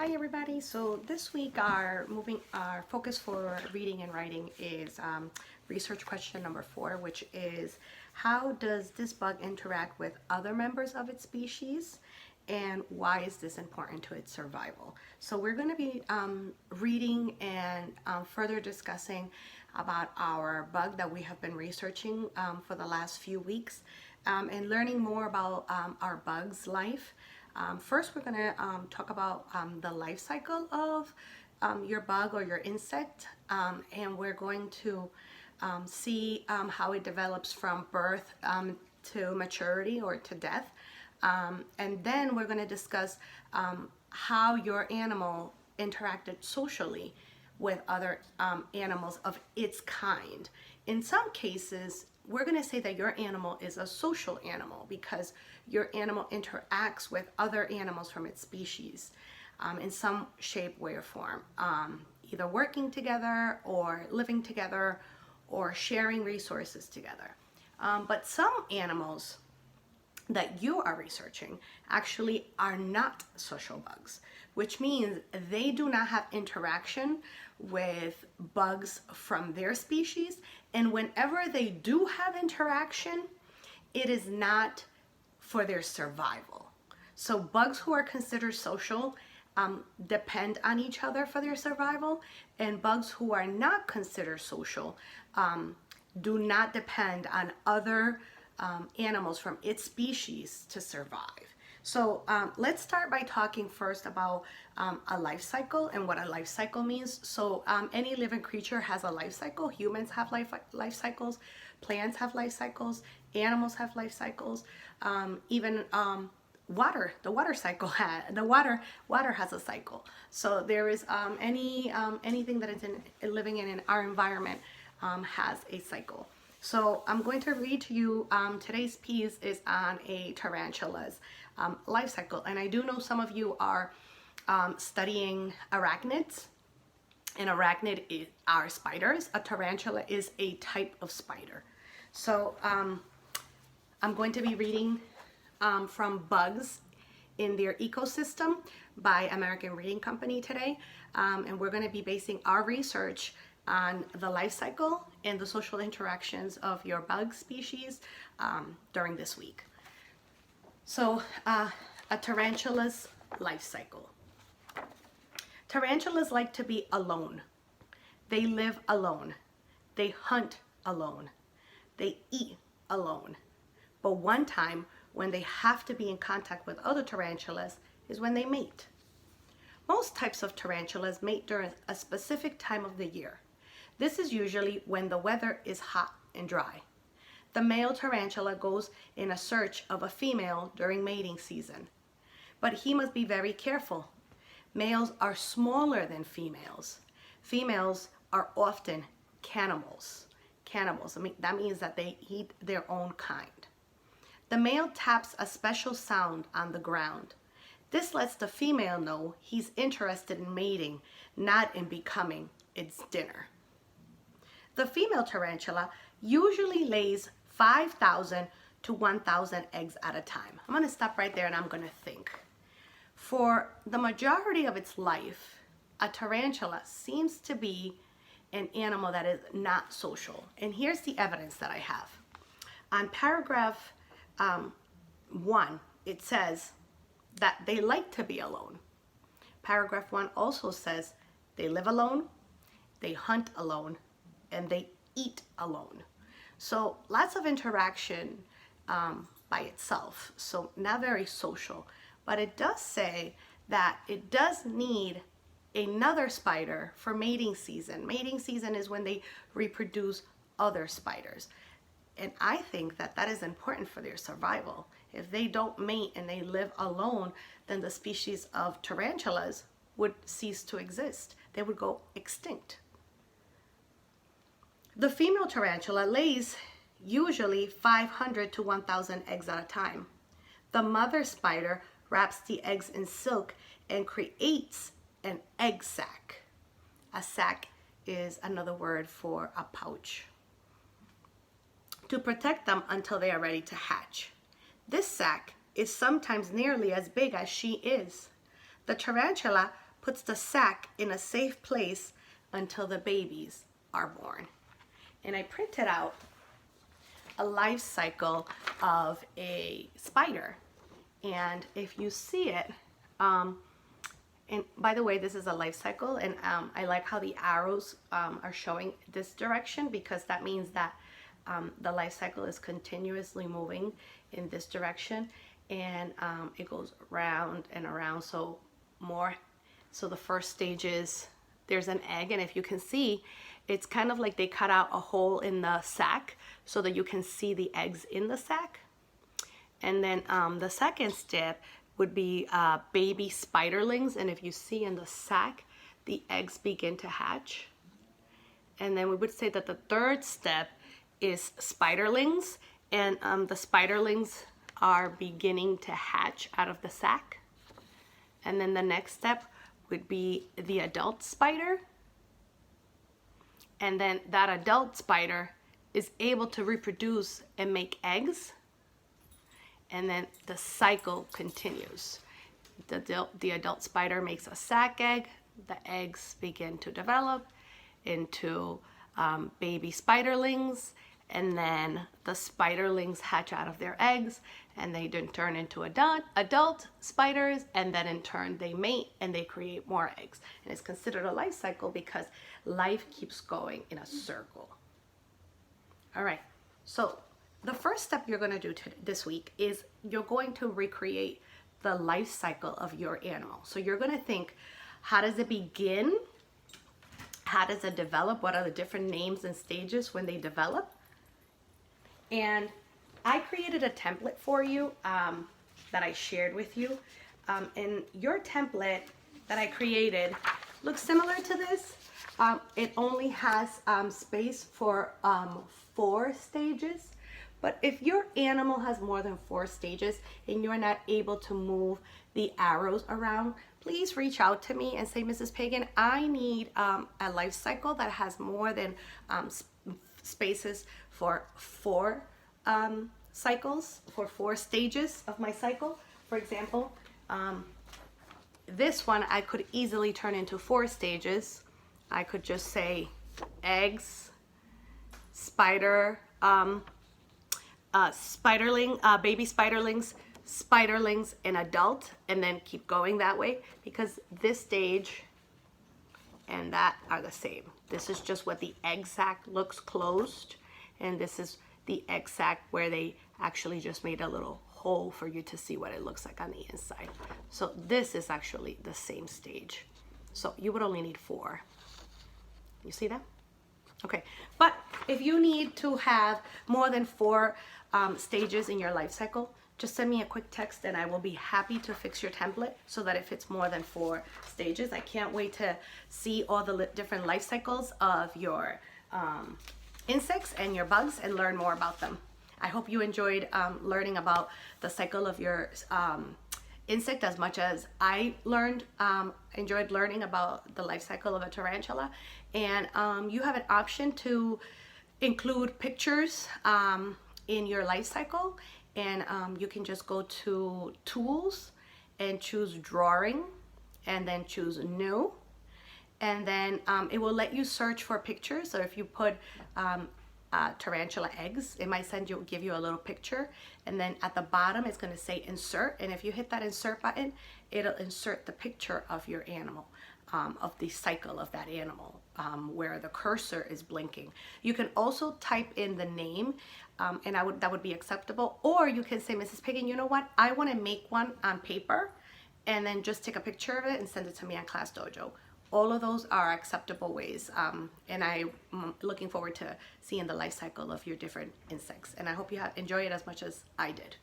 Hi everybody. So this week our focus for reading and writing is research question number 4, which is how does this bug interact with other members of its species, and why is this important to its survival? So we're going to be reading and further discussing about our bug that we have been researching for the last few weeks, and learning more about our bug's life. First, we're going to talk about the life cycle of your bug or your insect, and we're going to see how it develops from birth to maturity or to death. And then we're going to discuss how your animal interacted socially with other animals of its kind. In some cases, we're going to say that your animal is a social animal because your animal interacts with other animals from its species in some shape, way, or form, either working together or living together or sharing resources together. But some animals that you are researching actually are not social bugs, which means they do not have interaction with bugs from their species. And whenever they do have interaction, it is not for their survival. So bugs who are considered social depend on each other for their survival, and bugs who are not considered social do not depend on other animals from its species to survive. So let's start by talking first about a life cycle and what a life cycle means. So any living creature has a life cycle. Humans have life cycles, plants have life cycles, animals have life cycles, even water, the water cycle water has a cycle. So there is anything that is living in our environment has a cycle. So I'm going to read to you, today's piece is on a tarantula's life cycle. And I do know some of you are studying arachnids, and arachnid are spiders. A tarantula is a type of spider. So I'm going to be reading from Bugs in Their Ecosystem by American Reading Company today. And we're going to be basing our research on the life cycle and the social interactions of your bug species during this week. So a tarantula's life cycle. Tarantulas like to be alone. They live alone. They hunt alone. They eat alone. But one time when they have to be in contact with other tarantulas is when they mate. Most types of tarantulas mate during a specific time of the year. This is usually when the weather is hot and dry. The male tarantula goes in a search of a female during mating season, but he must be very careful. Males are smaller than females. Females are often cannibals. That means that they eat their own kind. The male taps a special sound on the ground. This lets the female know he's interested in mating, not in becoming its dinner. The female tarantula usually lays 5,000 to 1,000 eggs at a time. I'm going to stop right there and I'm going to think. For the majority of its life, a tarantula seems to be an animal that is not social. And here's the evidence that I have. On paragraph 1, it says that they like to be alone. Paragraph 1 also says they live alone, they hunt alone, and they eat alone. So lots of interaction by itself, so not very social. But it does say that it does need another spider for mating season. Mating season is when they reproduce other spiders. And I think that that is important for their survival. If they don't mate and they live alone, then the species of tarantulas would cease to exist. They would go extinct. The female tarantula lays usually 500 to 1,000 eggs at a time. The mother spider wraps the eggs in silk and creates an egg sac. A sac is another word for a pouch, to protect them until they are ready to hatch. This sac is sometimes nearly as big as she is. The tarantula puts the sac in a safe place until the babies are born. And I printed out a life cycle of a spider. And if you see it, and by the way, this is a life cycle, and I like how the arrows are showing this direction, because that means that the life cycle is continuously moving in this direction, and it goes round and around. So the first stage is there's an egg, and if you can see, it's kind of like they cut out a hole in the sac so that you can see the eggs in the sac. And then the second step would be baby spiderlings, and if you see in the sac, the eggs begin to hatch. And then we would say that the third step is spiderlings, and the spiderlings are beginning to hatch out of the sac. And then the next step would be the adult spider, and then that adult spider is able to reproduce and make eggs, and then the cycle continues. The adult spider makes a sac egg, the eggs begin to develop into baby spiderlings, and then the spiderlings hatch out of their eggs, and they then turn into adult spiders, and then in turn they mate and they create more eggs. And it's considered a life cycle because life keeps going in a circle. All right, so the first step you're going to do this week is you're going to recreate the life cycle of your animal. So you're going to think, how does it begin? How does it develop? What are the different names and stages when they develop? And I created a template for you that I shared with you. And your template that I created looks similar to this. It only has space for 4 stages. But if your animal has more than 4 stages and you're not able to move the arrows around, please reach out to me and say, Mrs. Pagan, I need a life cycle that has more than spaces for 4 cycles, for 4 stages of my cycle. For example, this one I could easily turn into 4 stages. I could just say eggs, spider, spiderling, baby spiderlings, and adult, and then keep going that way, because this stage and that are the same. This is just what the egg sac looks closed, and this is the egg sac where they actually just made a little hole for you to see what it looks like on the inside. So this is actually the same stage. So you would only need 4. You see that? Okay, but if you need to have more than 4 stages in your life cycle, just send me a quick text and I will be happy to fix your template so that if it's more than 4 stages. I can't wait to see all the different life cycles of your insects and your bugs and learn more about them. I hope you enjoyed learning about the cycle of your insect as much as I enjoyed learning about the life cycle of a tarantula. And you have an option to include pictures in your life cycle, and you can just go to tools and choose drawing and then choose new, and then it will let you search for pictures. So if you put tarantula eggs, it might give you a little picture, and then at the bottom it's going to say insert, and if you hit that insert button, it'll insert the picture of your animal, of the cycle of that animal, where the cursor is blinking. You can also type in the name, and that would be acceptable, or you can say, Mrs. Pagan, you know what, I want to make one on paper and then just take a picture of it and send it to me on Class Dojo. All of those are acceptable ways, and I'm looking forward to seeing the life cycle of your different insects, and I hope you enjoy it as much as I did.